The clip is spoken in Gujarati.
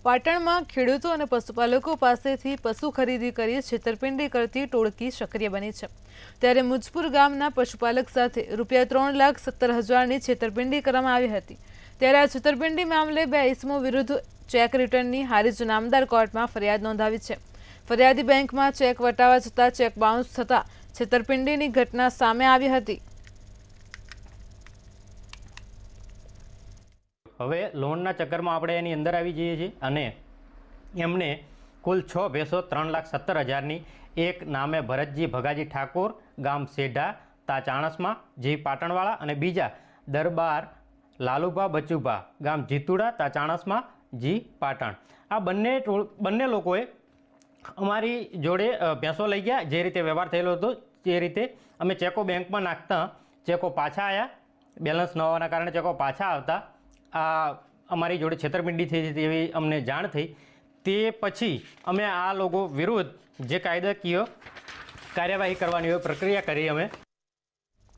પાટણમાં ખેડૂતો અને પશુપાલકો પાસેથી પશુ ખરીદી કરી છેતરપિંડી કરતી ટોળકી સક્રિય બની છે। ત્યારે મુજપુર ગામના પશુપાલક સાથે ₹3,70,000ની છેતરપિંડી કરવામાં આવી હતી। ત્યારે આ છેતરપિંડી મામલે 2 ઇસમો વિરુદ્ધ ચેક રિટર્નની હારીજ નામદાર કોર્ટમાં ફરિયાદ નોંધાવી છે। ફરિયાદી બેંકમાં ચેક વટાવવા છતાં ચેક બાઉન્સ થતા છેતરપિંડીની ઘટના સામે આવી હતી। હવે લોનના ચક્કરમાં આપણે એની અંદર આવી જઈએ છીએ અને એમને કુલ 6 ભેંસો 3,70,000ની એક નામે ભરતજી ભગાજી ઠાકોર ગામ સેઢા તા ચાણસમાં જી પાટણવાળા અને બીજા દરબાર લાલુભા બચુભા ગામ જીતુડા તા ચાણસમાં જી પાટણ। આ બંને લોકોએ અમારી જોડે ભેંસો લઈ ગયા। જે રીતે વ્યવહાર થયેલો હતો તે રીતે અમે ચેકો બેંકમાં નાખતા ચેકો પાછા આવ્યા। બેલેન્સ ન હોવાના કારણે ચેકો પાછા આવતા આ અમારી જોડે છેતરપિંડી થઈ તેવી અમને જાણ થઈ। તે પછી અમે આ લોકો વિરુદ્ધ જે કાયદાકીય કાર્યવાહી કરવાની હોય પ્રક્રિયા કરી અમે।